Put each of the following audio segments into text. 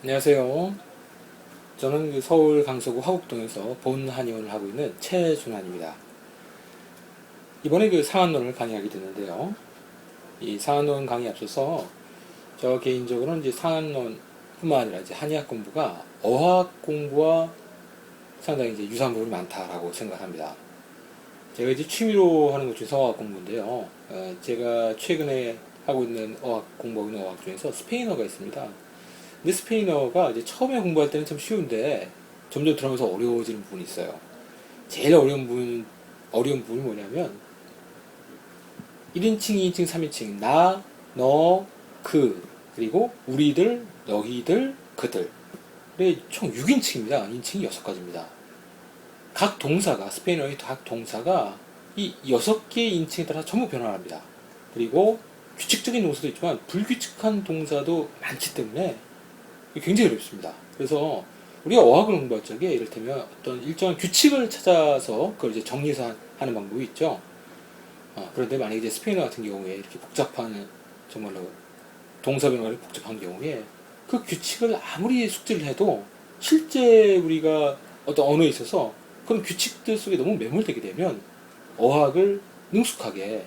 안녕하세요. 저는 서울 강서구 화곡동에서 본한의원을 하고 있는 최준환입니다. 이번에 상한론을 강의하게 됐는데요. 이 상한론 강의 앞서서 저 개인적으로는 이제 상한론뿐만 아니라 이제 한의학 공부가 어학 공부와 상당히 이제 유사한 부분이 많다라고 생각합니다. 제가 이제 취미로 하는 것 중에서 어학 공부인데요. 제가 최근에 하고 있는 공부하고 있는 어학 중에서 스페인어가 있습니다. 근데 스페인어가 이제 처음에 공부할 때는 참 쉬운데 점점 들어가면서 어려워지는 부분이 있어요. 제일 어려운 부분이 뭐냐면 1인칭, 2인칭, 3인칭 나, 너, 그 그리고 우리들, 너희들, 그들 총 6인칭입니다. 인칭이 6가지입니다. 각 동사가 스페인어의 각 동사가 이 6개의 인칭에 따라 전부 변화합니다. 그리고 규칙적인 동사도 있지만 불규칙한 동사도 많기 때문에 굉장히 어렵습니다. 그래서 우리가 어학을 공부할 적에 이를테면 어떤 일정한 규칙을 찾아서 그걸 이제 정리해서 하는 방법이 있죠. 그런데 만약에 이제 스페인어 같은 경우에 이렇게 복잡한 정말로 동사 변화가 복잡한 경우에 그 규칙을 아무리 숙지를 해도 실제 우리가 어떤 언어에 있어서 그런 규칙들 속에 너무 매몰되게 되면 어학을 능숙하게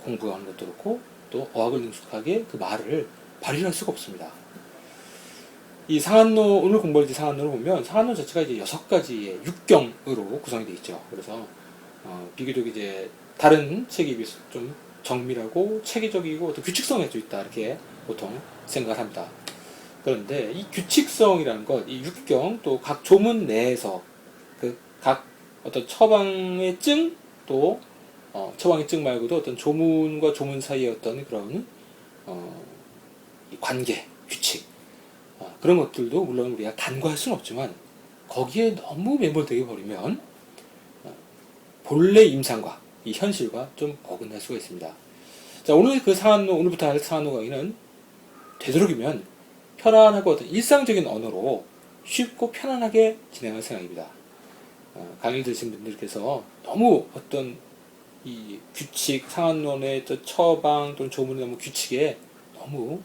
공부하는 것도 그렇고 또 어학을 능숙하게 그 말을 발휘할 수가 없습니다. 이 상한론, 오늘 공부할 때 상한론을 보면 상한론 자체가 이제 6가지의 육경으로 구성이 되어 있죠. 그래서 비교적 이제 다른 책에 비해서 좀 정밀하고 체계적이고 또 규칙성이 좀 있다 이렇게 보통 생각을 합니다. 그런데 이 규칙성이라는 것, 이 육경 또 각 조문 내에서 그 각 어떤 처방의 증 또 처방의 증 말고도 어떤 조문과 조문 사이의 어떤 그런 이 관계, 규칙 그런 것들도 물론 우리가 간과할 수는 없지만 거기에 너무 매몰되게 버리면 본래 임상과 이 현실과 좀 어긋날 수가 있습니다. 자, 오늘부터 할 상한론 강의는 되도록이면 편안하고 어떤 일상적인 언어로 쉽고 편안하게 진행할 생각입니다. 강의를 들으신 분들께서 너무 어떤 이 규칙, 상한론의 처방 또는 조문의 너무 규칙에 너무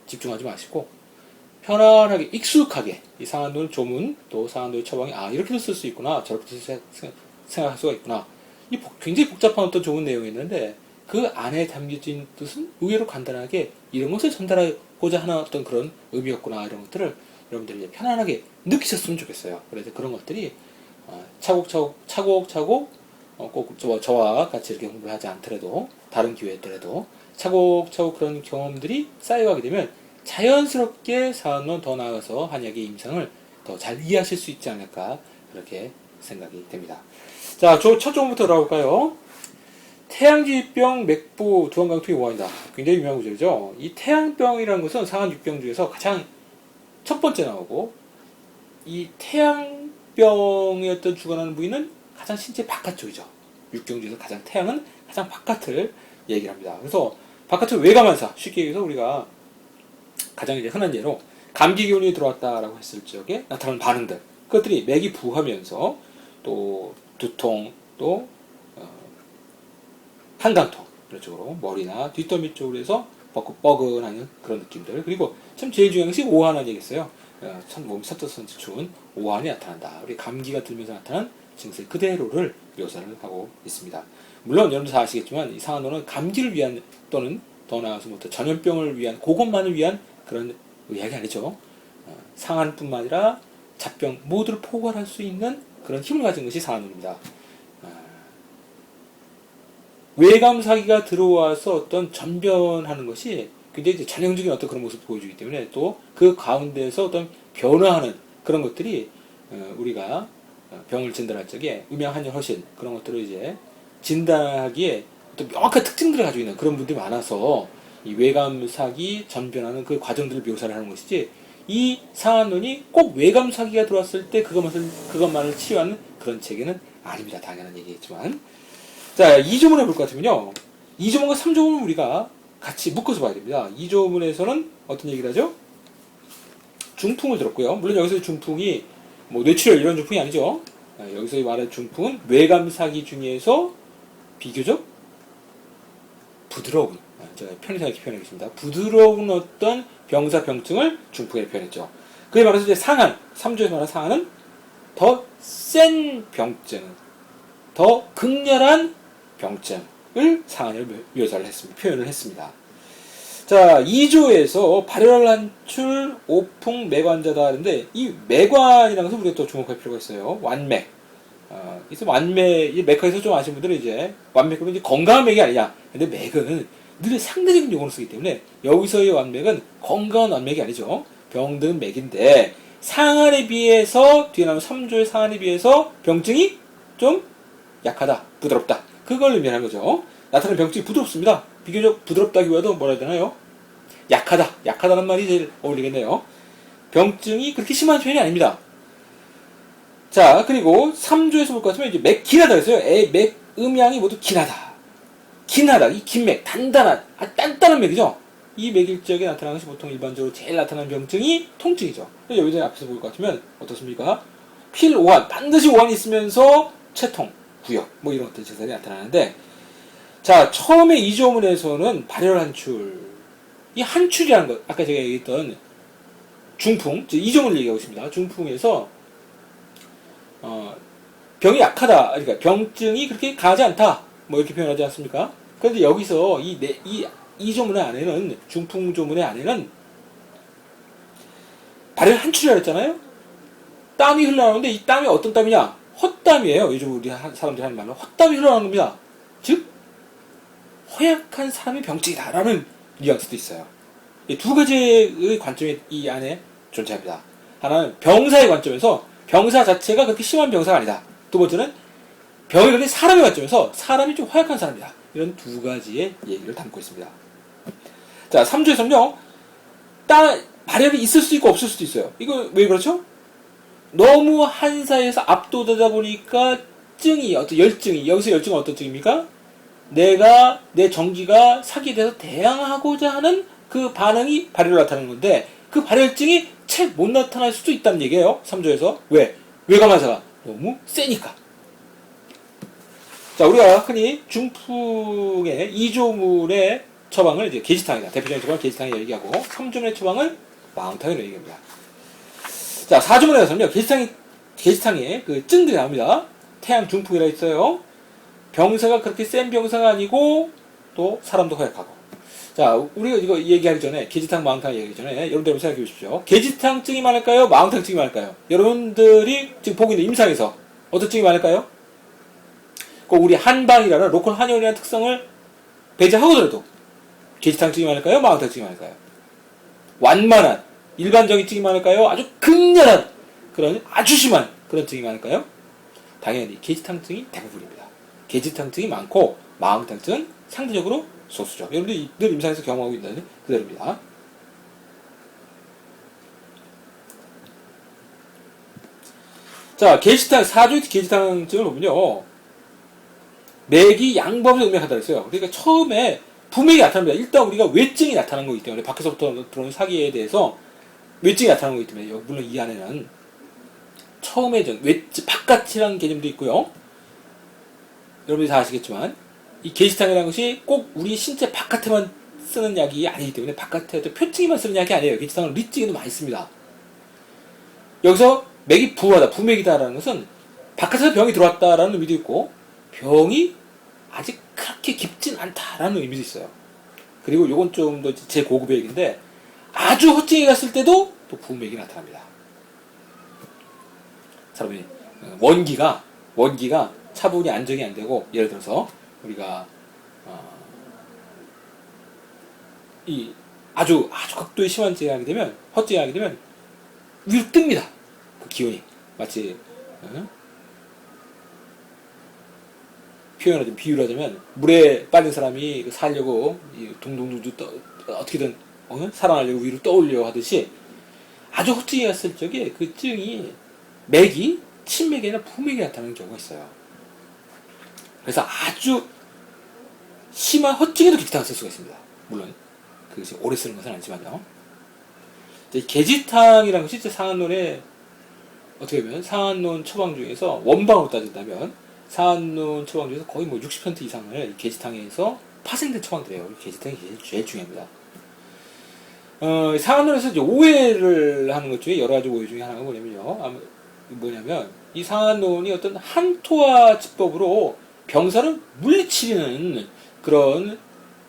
집중하지 마시고 편안하게 익숙하게 이 상한론 조문 또 상한론의 처방이 이렇게도 쓸 수 있구나 저렇게도 생각할 수가 있구나 이 굉장히 복잡한 어떤 좋은 내용이 있는데 그 안에 담겨진 뜻은 의외로 간단하게 이런 것을 전달하고자 하는 어떤 그런 의미였구나 이런 것들을 여러분들이 이제 편안하게 느끼셨으면 좋겠어요. 그래서 그런 것들이 차곡차곡 꼭 저와 같이 이렇게 공부를 하지 않더라도 다른 기회더라도 차곡차곡 그런 경험들이 쌓여가게 되면 자연스럽게 상한론 더 나아가서 한의학의 임상을 더 잘 이해하실 수 있지 않을까 그렇게 생각이 됩니다. 자, 첫 조문부터 들어볼까요? 태양주의병 맥부 두한강통이 오한이다. 굉장히 유명한 구절이죠. 이 태양병이라는 것은 상한 6병 중에서 가장 첫 번째 나오고 이 태양병의 어떤 주관하는 부위는 가장 신체 바깥쪽이죠. 6병 중에서 태양은 가장 바깥을 얘기를 합니다. 그래서 바깥의 외감환사, 쉽게 얘기해서 우리가 가장 이제 흔한 예로 감기 기운이 들어왔다라고 했을 적에 나타나는 반응들 그것들이 맥이 부하면서 또 두통 또 한강통 이런 쪽으로 머리나 뒷덜미 쪽으로 해서 뻐근하는 그런 느낌들 그리고 참 제일 중요한 것이 오한을 얘기했어요. 참 몸이 섭섭선지 추운 오한이 나타난다. 우리 감기가 들면서 나타난 증세 그대로를 묘사를 하고 있습니다. 물론 여러분들 다 아시겠지만 이 상한론은 감기를 위한 또는 더 나아가서 전염병을 위한 그것만을 위한 그런 의학이 아니죠. 상한뿐만 아니라 잡병 모두를 포괄할 수 있는 그런 힘을 가진 것이 상한론입니다. 외감사기가 들어와서 어떤 전변하는 것이 굉장히 전형적인 어떤 그런 모습을 보여주기 때문에 또 그 가운데서 어떤 변화하는 그런 것들이 우리가 병을 진단할 적에 음양한혈허신 그런 것들을 이제 진단하기에 어떤 명확한 특징들을 가지고 있는 그런 분들이 많아서 이 외감사기 전변하는 그 과정들을 묘사를 하는 것이지 이 상한론이 꼭 외감사기가 들어왔을 때 그것만을 치유하는 그런 체계는 아닙니다. 당연한 얘기겠지만 자, 2조문에 볼 것 같으면요. 2조문과 3조문은 우리가 같이 묶어서 봐야 됩니다. 2조문에서는 어떤 얘기를 하죠? 중풍을 들었고요. 물론 여기서 중풍이 뇌출혈 이런 중풍이 아니죠. 여기서 말하는 중풍은 외감사기 중에서 비교적 부드러운 제가 편의상 이렇게 표현하겠습니다. 부드러운 어떤 병사 병증을 중풍이라고 표현했죠. 그에 말해서 이제 상한, 3조에서 말하는 상한은 더 센 병증, 더 극렬한 병증을 상한을 묘사를 했습니다. 표현을 했습니다. 자, 2조에서 발열 한출 오풍 매관자다 하는데 이 매관이라는 것을 우리가 또 주목할 필요가 있어요. 완맥. 그래서 완맥, 이 맥학에서 좀 아시는 분들은 이제 완맥 그러면 이제 건강한 맥이 아니냐. 근데 맥은 늘 상대적인 용어를 쓰기 때문에 여기서의 완맥은 건강한 완맥이 아니죠. 병든 맥인데 상한에 비해서 뒤에 나오는 3조의 상한에 비해서 병증이 좀 약하다, 부드럽다. 그걸 의미하는 거죠. 나타나는 병증이 부드럽습니다. 비교적 부드럽다기보다도 뭐라 해야 되나요? 약하다. 약하다는 말이 제일 어울리겠네요. 병증이 그렇게 심한 편이 아닙니다. 자, 그리고 3조에서 볼 것 같으면 이제 맥 긴하다 그랬어요. 맥 음양이 모두 긴하다. 긴하다. 이 긴맥, 단단한, 단단한 맥이죠. 이 맥일 적에 나타나는 것이 보통 일반적으로 제일 나타나는 병증이 통증이죠. 여기서 앞에서 볼 것 같으면 어떻습니까? 필 오한, 반드시 오한이 있으면서 채통, 구역, 뭐 이런 어떤 증상이 나타나는데, 자, 처음에 2조문에서는 발열 한출, 이 한출이라는 것, 아까 제가 얘기했던 중풍, 2조문을 얘기하고 있습니다. 중풍에서 병이 약하다, 그러니까 병증이 그렇게 강하지 않다, 뭐 이렇게 표현하지 않습니까? 그런데 여기서 이 조문의 안에는, 중풍 조문의 안에는 발열 한출이라고 했잖아요? 땀이 흘러나오는데 이 땀이 어떤 땀이냐? 헛땀이에요. 요즘 우리 사람들이 하는 말로 헛땀이 흘러나오는 겁니다. 즉, 허약한 사람이 병증이다라는 뉘앙스도 있어요. 이 두 가지의 관점이 이 안에 존재합니다. 하나는 병사의 관점에서 병사 자체가 그렇게 심한 병사가 아니다. 두 번째는 병이 걸린 사람의 관점에서 사람이 좀 허약한 사람이다. 이런 두 가지의 얘기를 담고 있습니다. 자, 3조에서는요, 발열이 있을 수도 있고 없을 수도 있어요. 이거 왜 그렇죠? 너무 한사에서 압도되다 보니까 어떤 열증이, 여기서 열증은 어떤 증입니까? 내 정기가 사기에 대해서 대항하고자 하는 그 반응이 발열로 나타나는 건데, 그 발열증이 채 못 나타날 수도 있다는 얘기예요. 3조에서. 왜? 외감한사가 너무 세니까. 자, 우리가 흔히 중풍의 2조물의 처방을 이제 계지탕이다. 대표적인 처방을 계지탕이라고 얘기하고, 3조문의 처방을 마운탕이라고 얘기합니다. 자, 4조문에 가서는요, 계지탕에 그 증들이 나옵니다. 태양 중풍이라 있어요. 병사가 그렇게 센 병사가 아니고, 또 사람도 허약하고. 자, 우리가 이거 얘기하기 전에, 계지탕, 마운탕 얘기하기 전에, 여러분들 한번 생각해 보십시오. 계지탕증이 많을까요? 마운탕증이 많을까요? 여러분들이 지금 보고 있는 임상에서 어떤 증이 많을까요? 꼭 우리 한방이라는 로컬 한의원이라는 특성을 배제하고더라도 계지탕증이 많을까요? 마운탕증이 많을까요? 완만한 일반적인 증이 많을까요? 아주 극렬한 그런 아주 심한 그런 증이 많을까요? 당연히 계지탕증이 대부분입니다. 계지탕증이 많고 마운탕증은 상대적으로 소수죠. 여러분들이 늘 임상에서 경험하고 있는 그대로입니다. 자, 4조의 계지탕증을 보면요, 맥이 양범에서 음맥하다 그랬어요. 그러니까 처음에 부맥이 나타납니다. 일단 우리가 외증이 나타나는 거기 때문에, 밖에서부터 들어오는 사기에 대해서 외증이 나타나는 거기 때문에, 물론 이 안에는 처음에 바깥이라는 개념도 있고요. 여러분들이 다 아시겠지만 이 계지탕이라는 것이 꼭 우리 신체 바깥에만 쓰는 약이 아니기 때문에, 바깥에 표층에만 쓰는 약이 아니에요. 계지탕은 릿증에도 많이 씁니다. 여기서 맥이 부하다, 부맥이다라는 것은 바깥에서 병이 들어왔다라는 의미도 있고, 병이 아직 그렇게 깊진 않다라는 의미도 있어요. 그리고 요건 좀 더 제고급의 얘기인데, 아주 허증이 갔을 때도 또 부맥이 나타납니다. 사람이 원기가 차분히 안정이 안 되고, 예를 들어서 우리가 이 아주 극도의 심한 증이 하게 되면, 허증이 하게 되면 위로 뜹니다. 그 기운이 마치 비유를 하자면, 물에 빠진 사람이 살려고 둥둥둥 어떻게든 살아나려고 위로 떠올려 하듯이, 아주 허증이 갔을 적에 그 증이 맥이 친맥이 아니라 부맥이 나타나는 경우가 있어요. 그래서 아주 심한 허증에도 계지탕을 쓸 수가 있습니다. 물론 그것이 오래 쓰는 것은 아니지만요. 계지탕이라는 것이 상한론의, 어떻게 보면 상한론 처방 중에서 원방으로 따진다면 상한론 처방 중에서 거의 60% 이상을 계지탕에서 파생된 처방들이에요. 계집탕이 제일 중요합니다. 상한론에서 이제 오해를 하는 것 중에 여러 가지 오해 중에 하나가 뭐냐면 이 상한론이 어떤 한토화 지법으로 병사를 물리치는 그런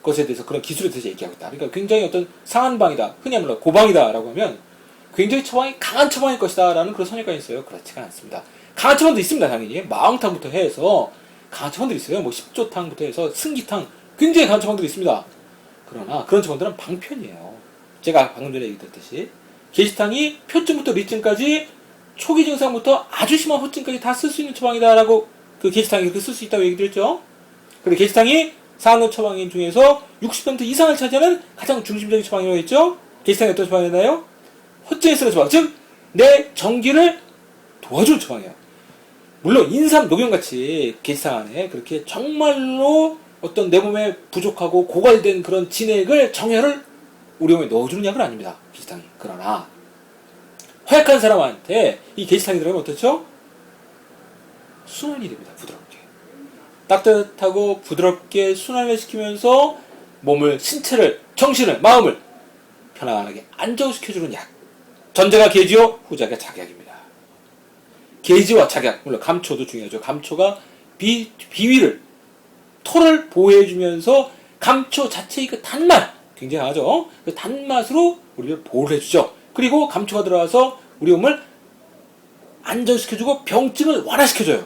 것에 대해서, 그런 기술에 대해서 얘기하고 있다. 그러니까 굉장히 어떤 상한방이다, 흔히 말로 고방이다라고 하면 굉장히 처방이 강한 처방일 것이다 라는 그런 선입관이 있어요. 그렇지가 않습니다. 강한 처방도 있습니다. 당연히 마왕탕부터 해서 강한 처방들이 있어요. 뭐 10조탕부터 해서 승기탕, 굉장히 강한 처방들이 있습니다. 그러나 그런 처방들은 방편이에요. 제가 방금 전에 얘기했듯이 계집탕이 표증부터 리증까지 초기 증상부터 아주 심한 후증까지 다 쓸 수 있는 처방이다라고, 그 계집탕이 그렇게 쓸 수 있다고 얘기 드렸죠. 근데 계집탕이 상한론 처방인 중에서 60% 이상을 차지하는 가장 중심적인 처방이라고 했죠. 계집탕이 어떤 처방이었나요? 허증에 쓰는 처방, 즉 내 정기를 도와주는 처방이에요. 물론 인삼, 녹용같이 계집탕 안에 그렇게 정말로 어떤 내 몸에 부족하고 고갈된 그런 진액을, 정혈을 우리 몸에 넣어주는 약은 아닙니다. 계집탕이. 그러나 허약한 사람한테 이 계집탕이 들어가면 어떻죠? 순환이 됩니다. 부드럽게. 따뜻하고 부드럽게 순환을 시키면서 몸을, 신체를, 정신을, 마음을 편안하게 안정시켜주는 약. 전자가 계지요, 후자가 작약입니다. 계지와 작약, 물론 감초도 중요하죠. 감초가 비위를, 토를 보호해주면서 감초 자체의 그 단맛, 굉장히 강하죠. 그 단맛으로 우리를 보호를 해주죠. 그리고 감초가 들어가서 우리 몸을 안정시켜주고 병증을 완화시켜줘요.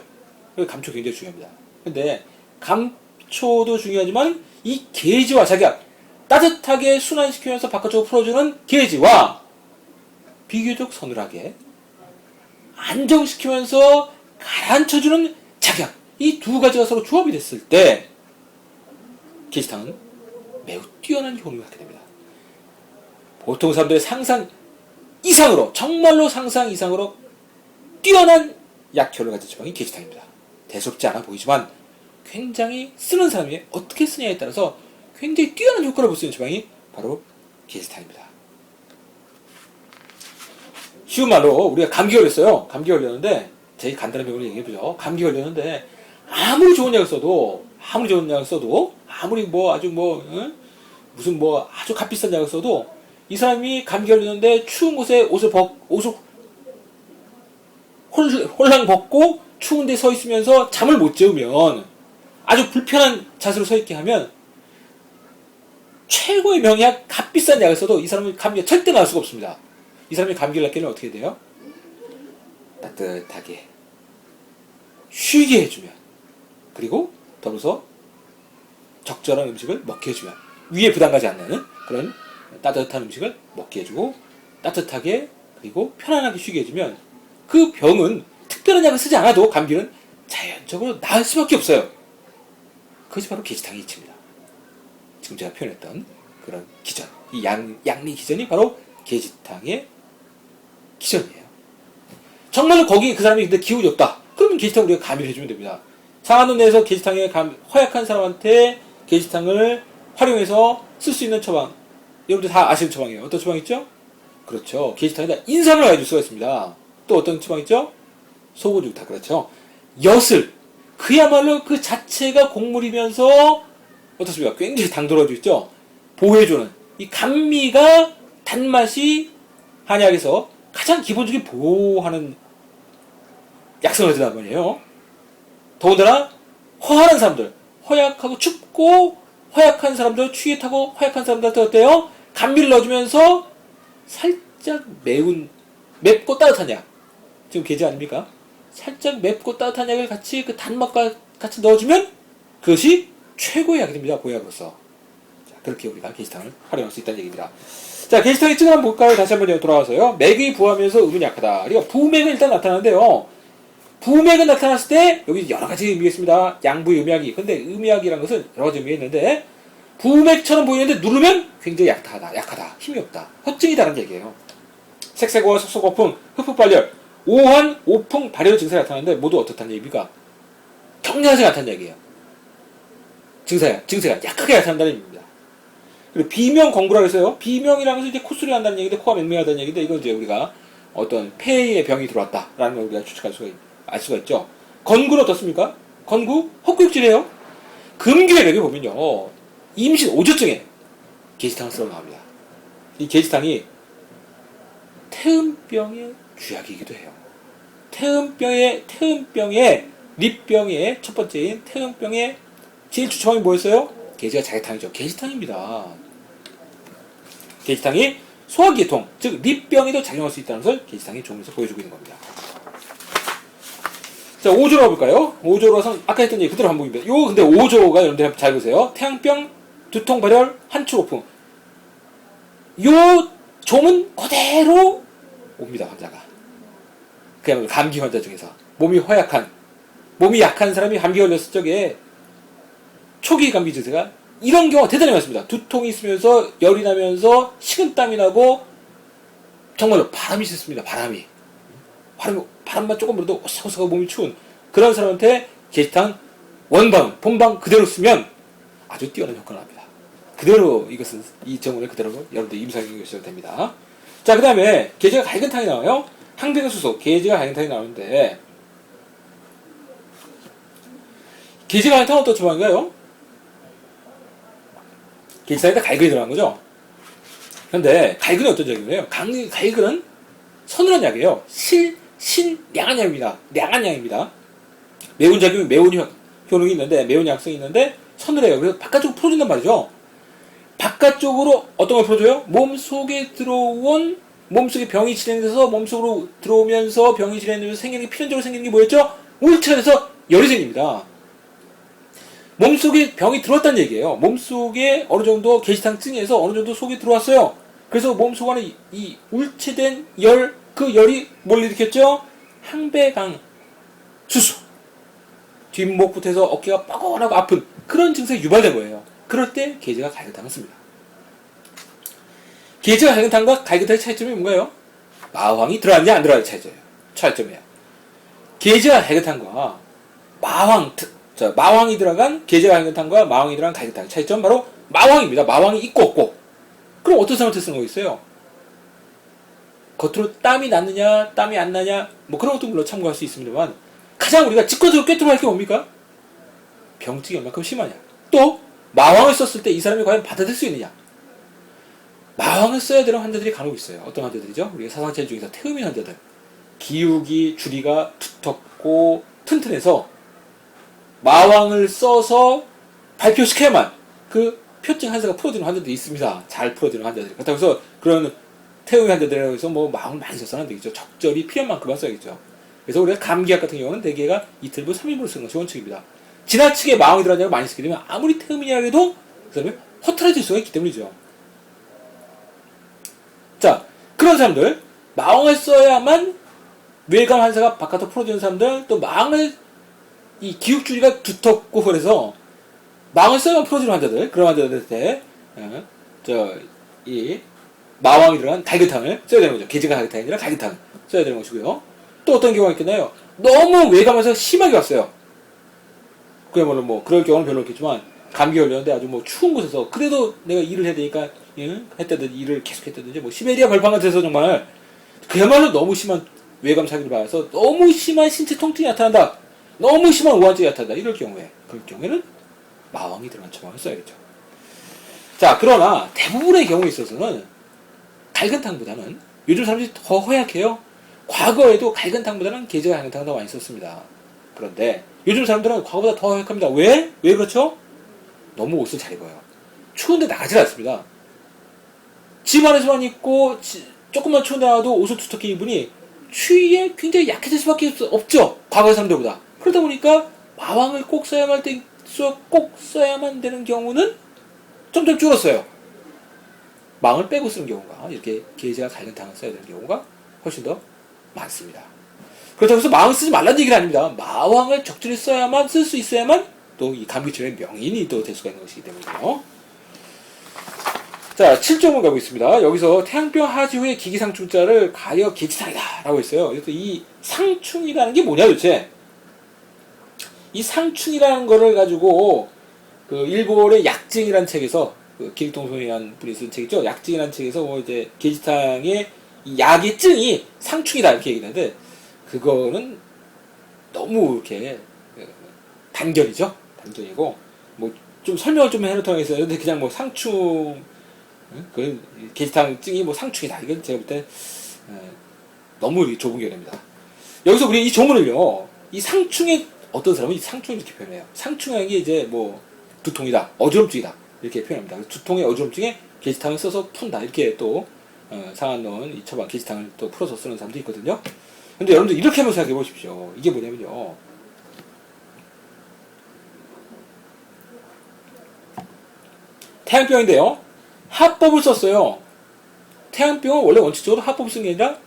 그래서 감초 굉장히 중요합니다. 근데 감초도 중요하지만 이 계지와 작약, 따뜻하게 순환시키면서 바깥쪽으로 풀어주는 계지와 비교적 서늘하게 안정시키면서 가라앉혀주는 작약, 이 두 가지가 서로 조합이 됐을 때 계집탕은 매우 뛰어난 효능을 갖게 됩니다. 보통 사람들의 상상 이상으로, 정말로 상상 이상으로 뛰어난 약효를 가진 처방이 계집탕입니다. 대수롭지 않아 보이지만 굉장히 쓰는 사람이 어떻게 쓰냐에 따라서 굉장히 뛰어난 효과를 볼 수 있는 처방이 바로 계집탕입니다. 쉬운 말로 우리가 감기 걸렸어요. 감기 걸렸는데, 제일 간단한 병을 얘기해보죠. 감기 걸렸는데 아무리 좋은 약을 써도 아무리 뭐 아주 무슨 뭐 아주 값비싼 약을 써도 이 사람이 감기 걸렸는데 추운 곳에 옷을 홀랑 벗고 추운 데 서 있으면서 잠을 못 재우면, 아주 불편한 자세로 서 있게 하면 최고의 명약, 값비싼 약을 써도 이 사람은 감기가 절대 나을 수가 없습니다. 이 사람이 감기를 낫게는 어떻게 돼요? 따뜻하게 쉬게 해주면, 그리고 더불어서 적절한 음식을 먹게 해주면, 위에 부담 가지 않는 그런 따뜻한 음식을 먹게 해주고 따뜻하게 그리고 편안하게 쉬게 해주면 그 병은 특별한 약을 쓰지 않아도 감기는 자연적으로 나을 수밖에 없어요. 그것이 바로 계집탕의 이치입니다. 지금 제가 표현했던 그런 기전, 이 양리 기전이 바로 계집탕의 기전이에요. 정말로 거기 그 사람이 근데 기운이 없다, 그러면 계집탕 우리가 가미를 해주면 됩니다. 상한론 내에서 계집탕에 허약한 사람한테 계집탕을 활용해서 쓸 수 있는 처방, 여러분들 다 아시는 처방이에요. 어떤 처방 있죠? 그렇죠. 계집탕에다 인삼을 가해줄 수가 있습니다. 또 어떤 처방 있죠? 소고죽탕. 그렇죠. 엿을, 그야말로 그 자체가 곡물이면서 어떻습니까? 굉장히 당돌아져 있죠. 보호해주는 이 감미가, 단맛이 한약에서 가장 기본적인 보호하는 약성을 하단 말이에요. 더군다나 허하는 사람들, 허약하고 춥고 허약한 사람들, 추위에 타고 허약한 사람들한테 어때요? 감미를 넣어주면서 살짝 맵고 따뜻한 약, 지금 계지 아닙니까? 살짝 맵고 따뜻한 약을 같이 그 단맛과 같이 넣어주면 그것이 최고의 약이 됩니다. 보약으로서. 자, 그렇게 우리가 계집탕을 활용할 수 있다는 얘기입니다. 자, 계집탕의 증을 한번 볼까요? 다시 한번 돌아와서요. 맥이 부하면서 음은 약하다. 그러니까 부맥은 일단 나타나는데요. 부맥은 나타났을 때 여기 여러 가지 의미가 있습니다. 양부의 음약이. 근데 음약이라는 것은 여러 가지 의미가 있는데, 부맥처럼 보이는데 누르면 굉장히 약하다, 힘이 없다, 허증이다라는 얘기예요. 색색오와 속속거품, 흡흡발열, 오한, 오풍, 발열 증세가 나타나는데 모두 어떻다는 얘기입니까? 격렬하게 나타나는 얘기예요. 증세가 약하게 나타난다는 얘기입니다. 그리고 비명 공부라고 했어요. 비명이라는 것은 이제 콧소리 난다는 얘기인데, 코가 맹맹하다는 얘기인데, 이건 이제 우리가 어떤 폐에 병이 들어왔다라는 걸 우리가 알 수가 있죠. 건구는 어떻습니까? 건구, 헛구역질이에요. 금기의 맥에 보면요, 임신 5주쯤에 게시탕을 쓰러 나옵니다. 이 게시탕이 태음병의 쥐약이기도 해요. 태음병의 립병의 첫 번째인 태음병의 제일 주처방이 뭐였어요? 게지가 자개탕이죠. 게시탕입니다. 게시탕이 소화기통, 즉 립병에도 작용할 수 있다는 것을 게시탕이 조문에서 보여주고 있는 겁니다. 자, 5조로 가볼까요? 5조로서 아까 했던 얘기 그대로 반복입니다. 요 근데 5조가 여러분들 잘 보세요. 태양병, 두통, 발열, 한추호풍. 요 조문 그대로 옵니다, 환자가. 그야말로 감기 환자 중에서 몸이 약한 사람이 감기 걸렸을 적에 초기 감기 증세가 이런 경우가 대단히 많습니다. 두통이 있으면서 열이 나면서 식은땀이 나고 정말로 바람이 싫습니다. 바람만 조금 불어도 오싹오싹하고 몸이 추운 그런 사람한테 게시탕 원방, 본방 그대로 쓰면 아주 뛰어난 효과가 납니다. 그대로 이것은 이 정원을 그대로 여러분들 임상해 주셔도 됩니다. 자, 그 다음에 게지가 갈근탕이 나와요. 항백의 수소, 게지가 갈근탕이 나오는데 게지가 갈근탕은 어떤 처방인가요? 게시탕에다 갈근이 들어간 거죠. 그런데 갈근이 어떤 작용이에요? 갈근은 서늘한 약이에요. 신량한 약입니다. 량한 약입니다. 매운 작용이 매운 효능이 있는데 매운 약성이 있는데 서늘해요. 그래서 바깥쪽으로 풀어준단 말이죠. 바깥쪽으로 어떤 걸 풀어줘요? 몸속에 병이 진행돼서 몸속으로 들어오면서 병이 진행되면서 생기는 게 필연적으로 생기는 게 뭐였죠? 울체가 돼서 열이 생깁니다. 몸속에 병이 들어왔다는 얘기예요. 몸속에 어느 정도 게시탕증에서 어느 정도 속에 들어왔어요. 그래서 몸속 안에 이 울체된 그 열이 뭘 일으켰죠? 항배강 수수. 뒷목부터 해서 어깨가 뻐근하고 아픈 그런 증세가 유발된 거예요. 그럴 때 게지가 갈근탕을 씁니다. 게지가 갈근탕과 갈근탕의 차이점이 뭔가요? 마황이 들어갔냐 안 들어갔냐 차이점이에요. 게지가 갈근탕과 마황이 들어간 게지가 갈근탕과 마황이 들어간 갈근탕의 차이점 바로 마황입니다. 마황이 있고 없고. 그럼 어떤 사람한테 쓰는 거 있어요? 겉으로 땀이 났느냐 땀이 안 나냐 뭐 그런 것도 물론 참고할 수 있습니다만 가장 우리가 직관적으로 꿰뚫어 할 게 뭡니까? 병증이 얼마큼 심하냐. 또 마황을 썼을 때 이 사람이 과연 받아들일 수 있느냐. 마황을 써야 되는 환자들이 간혹 있어요. 어떤 환자들이죠? 우리가 사상체질 중에서 태음인 환자들. 기욱이 주리가 두텁고 튼튼해서 마왕을 써서 발표시켜야만 그 표증 한사가 풀어지는 환자들이 있습니다. 잘 풀어지는 환자들이. 그렇다고 해서 그런 태음인 환자들이라고 해서 뭐 마왕을 많이 써서는 안 되겠죠. 적절히 필요한 만큼만 써야겠죠. 그래서 우리가 감기약 같은 경우는 대개가 이틀분 3일분을 쓰는 것이 원칙입니다. 지나치게 마왕이 들어간 약을 많이 쓰게 되면 아무리 태음인이라 해도 그 사람이 허탈해질 수가 있기 때문이죠. 자, 그런 사람들 마왕을 써야만 외감 환사가 바깥으로 풀어지는 사람들, 또 마왕을 이 기육줄이가 두텁고 그래서 마왕을 써야만 풀어지는 환자들, 그런 환자들한테 이 마왕이 들어간 갈근탕을 써야 되는 거죠. 게지가 갈근탕이 아니라 갈근탕 써야 되는 것이고요. 또 어떤 경우가 있겠나요? 너무 외감 환사가 심하게 왔어요. 그야말로 뭐 그럴 경우는 별로 없겠지만 감기 걸렸는데 아주 뭐 추운 곳에서 그래도 내가 일을 해야 되니까 했다든지 일을 계속 했다든지 뭐 시베리아 벌판 같아서 정말 그야말로 너무 심한 외감 사기를 받아서 너무 심한 신체 통증이 나타난다. 너무 심한 우환증이 나타난다. 이럴 경우에 그럴 경우에는 마왕이 들어간 처방을 써야겠죠. 자, 그러나 대부분의 경우에 있어서는 갈근탕보다는 요즘 사람들이 더 허약해요. 과거에도 갈근탕보다는 게지가 갈근탕을 더 많이 썼습니다. 그런데 요즘 사람들은 과거보다 더 허약합니다. 왜? 왜 그렇죠? 너무 옷을 잘 입어요. 추운데 나가질 않습니다. 집 안에서만 입고 조금만 추운데 나와도 옷을 두텁게 입으니 추위에 굉장히 약해질 수밖에 없죠. 과거의 사람들보다. 그러다 보니까 마왕을 꼭 써야만 되는 경우는 점점 줄었어요. 마왕을 빼고 쓰는 경우가 이렇게 게지가 갈근탕을 써야 되는 경우가 훨씬 더 많습니다. 그렇다고 해서 마왕을 쓰지 말라는 얘기는 아닙니다. 마왕을 적절히 써야만 쓸 수 있어야만 또 이 감기치료의 명인이 또 될 수가 있는 것이기 때문이에요. 자, 7점을 가고 있습니다. 여기서 태양병 하지 후에 기기상충자를 가려 게지탕이다 라고 했어요. 그래서 이 상충이라는 게 뭐냐 도대체. 이 상충이라는 거를 가지고 그 일본의 약증이라는 책에서 그 기립동성이라는 분이 쓴 책이죠. 약증이라는 책에서 뭐 이제 게지탕의 이 약의 증이 상충이다 이렇게 얘기하는데 그거는 너무 이렇게 단결이죠. 단결이고 뭐 좀 설명을 좀 해놓도록 했어요. 근데 그냥 뭐 상충, 그 게시탕증이 뭐 상충이다. 이건 제가 볼 때 너무 좁은 개념입니다. 여기서 우리 이 조문을요, 이 상충의 어떤 사람은 이 상충을 이렇게 표현해요. 상충이라는 게 이제 뭐 두통이다, 어지럼증이다 이렇게 표현합니다. 두통의 어지럼증에 게시탕을 써서 푼다 이렇게 또 상한론 이 처방 게시탕을 또 풀어서 쓰는 사람도 있거든요. 근데 여러분들 이렇게 한번 생각해 보십시오. 이게 뭐냐면요, 태양병인데요, 합법을 썼어요. 태양병은 원래 원칙적으로 합법을 쓴 게 아니라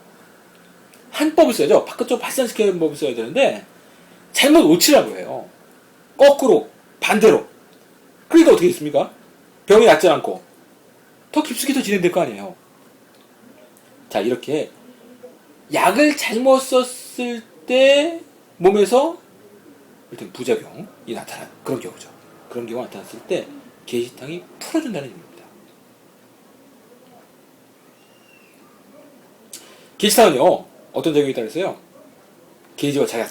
한법을 써야죠. 바깥쪽으로 발산시키는 법을 써야 되는데 잘못 오치라고 해요. 거꾸로, 반대로. 그러니까 어떻게 됐습니까? 병이 낫지 않고 더 깊숙이 더 진행될 거 아니에요. 자, 이렇게 약을 잘못 썼을 때 몸에서 일단 부작용이 나타나는 그런 경우죠. 그런 경우가 나타났을 때 게시탕이 풀어준다는 의미입니다. 게시탕은요, 어떤 작용이 있다고 했어요? 게이지와 자기가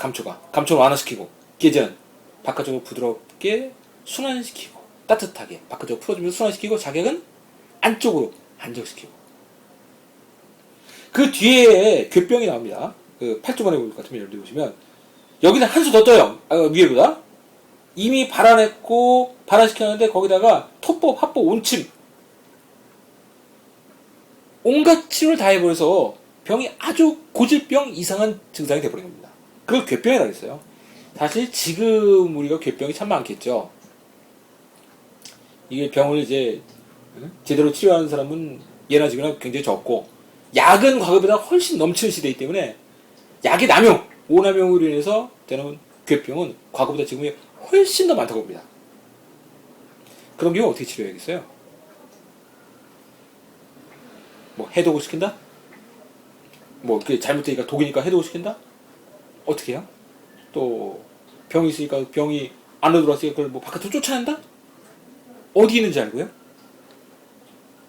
감초를 완화시키고, 게이지는 바깥쪽으로 부드럽게 순환시키고, 따뜻하게 바깥쪽으로 풀어주면서 순환시키고, 자객은 안쪽으로 안정시키고. 그 뒤에 괴병이 나옵니다. 그 8조만의 볼 같으면 여러분들 보시면 여기는 한 수 더 떠요. 위에보다. 이미 발환했고 발환시켰는데 거기다가 토법, 합법, 온침 온갖 치료를 다 해버려서 병이 아주 고질병 이상한 증상이 돼버린 겁니다. 그걸 괴병이라고 했어요. 사실 지금 우리가 괴병이 참 많겠죠. 이게 병을 이제 제대로 치료하는 사람은 예나 지금은 굉장히 적고, 약은 과거보다 훨씬 넘치는 시대이기 때문에 약의 남용, 오남용으로 인해서 되는 괴병은 과거보다 지금이 훨씬 더 많다고 봅니다. 그런 경우 어떻게 치료해야겠어요? 뭐 해독을 시킨다? 뭐 잘못되니까 독이니까 해독을 시킨다? 어떻게 해요? 또 병이 있으니까 병이 안으로 들어왔으니까 그걸 뭐 바깥으로 쫓아낸다? 어디 있는지 알고요?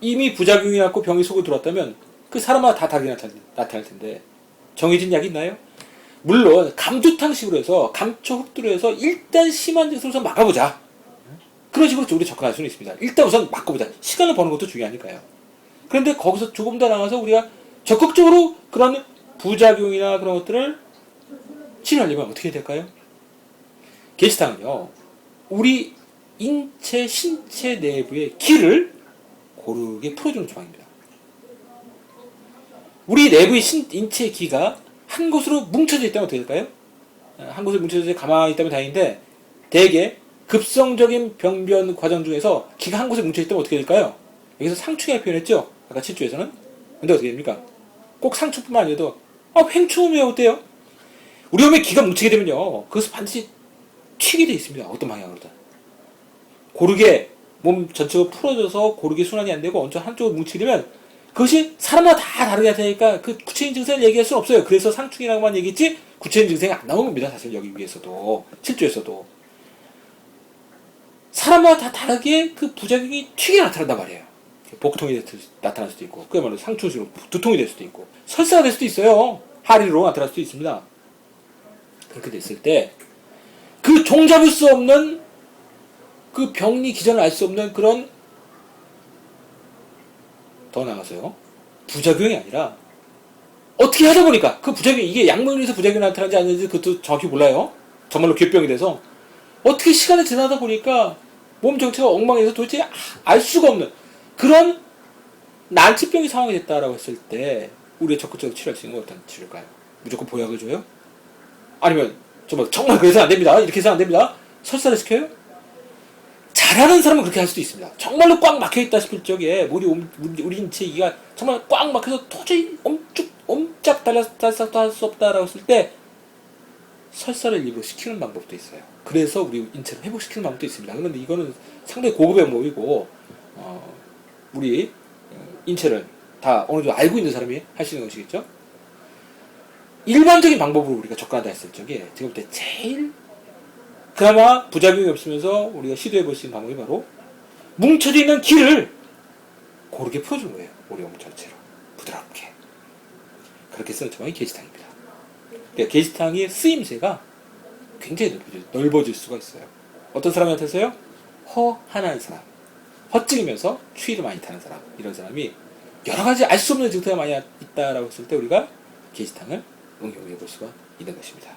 이미 부작용이 났고 병이 속으로 들어왔다면 그 사람마다 다 다르게 나타날 텐데 정해진 약이 있나요? 물론 감두탕식으로 해서 감초 흡두로 해서 일단 심한 증상을 막아보자, 그런 식으로 우리 접근할 수는 있습니다. 일단 우선 막아보자. 시간을 버는 것도 중요하니까요. 그런데 거기서 조금 더 나가서 우리가 적극적으로 그런 부작용이나 그런 것들을 치료하려면 어떻게 해야 될까요? 게시탕은요, 우리 신체 내부의 기를 고르게 풀어주는 조항입니다. 우리 내부의 인체의 기가 한 곳으로 뭉쳐져 있다면 어떻게 될까요? 한 곳에 뭉쳐져 가만히 있다면 다행인데, 대개 급성적인 병변 과정 중에서 기가 한 곳에 뭉쳐있다면 어떻게 될까요? 여기서 상충이라고 표현했죠? 아까 7조에서는. 근데 어떻게 됩니까? 꼭 상충뿐만 아니라도 횡충이 어때요? 우리 몸에 기가 뭉치게 되면요, 그것은 반드시 튀게 돼 있습니다. 어떤 방향으로든. 고르게 몸 전체가 풀어져서 고르게 순환이 안 되고 언제 한쪽으로 뭉치게 되면 그것이 사람마다 다 다르게 나타나니까 그 구체적인 증상을 얘기할 수는 없어요. 그래서 상충이라고만 얘기했지 구체적인 증상이 안 나온 겁니다. 사실 여기 위에서도 7조에서도 사람마다 다 다르게 그 부작용이 튀게 나타난단 말이에요. 복통이 나타날 수도 있고, 그야말로 상충식으로 두통이 될 수도 있고, 설사가 될 수도 있어요. 하리로 나타날 수도 있습니다. 그렇게 됐을 때 그 종잡을 수 없는 그 병리 기전을 알 수 없는 그런, 더 나아가서요, 부작용이 아니라 어떻게 하다 보니까 그 부작용이, 이게 약물로 인해서 부작용이 나타나지 않는지 그것도 정확히 몰라요. 정말로 괴병이 돼서 어떻게 시간이 지나다 보니까 몸 정체가 엉망해서 도대체 알 수가 없는 그런 난치병이 상황이 됐다라고 했을 때 우리가 적극적으로 치료할 수 있는 건 어떤 치료일까요? 무조건 보약을 줘요? 아니면 정말 그래서는 안 됩니다, 이렇게 해서는 안 됩니다, 설사를 시켜요? 잘하는 사람은 그렇게 할 수도 있습니다. 정말로 꽉 막혀있다 싶을 적에 우리 인체 이가 정말 꽉 막혀서 도저히 옴짝 달싹도 할 수 없다라고 했을 때 설사를 일부러 시키는 방법도 있어요. 그래서 우리 인체를 회복시키는 방법도 있습니다. 그런데 이거는 상당히 고급의 방법이고, 우리 인체를 다 어느 정도 알고 있는 사람이 할 수 있는 것이겠죠. 일반적인 방법으로 우리가 접근한다 했을 적에 제가 볼 때 제일 그나마 부작용이 없으면서 우리가 시도해 볼 수 있는 방법이 바로 뭉쳐져 있는 기를 고르게 풀어주는 거예요. 우리 몸 전체로 부드럽게. 그렇게 쓰는 조항이 게시탕입니다. 그러니까 게시탕의 쓰임새가 굉장히 넓어질 수가 있어요. 어떤 사람한테서요? 허한한 사람, 헛찍으면서 추위를 많이 타는 사람, 이런 사람이 여러 가지 알 수 없는 증세가 많이 있다라고 했을 때 우리가 게시탕을 응용해 볼 수가 있는 것입니다.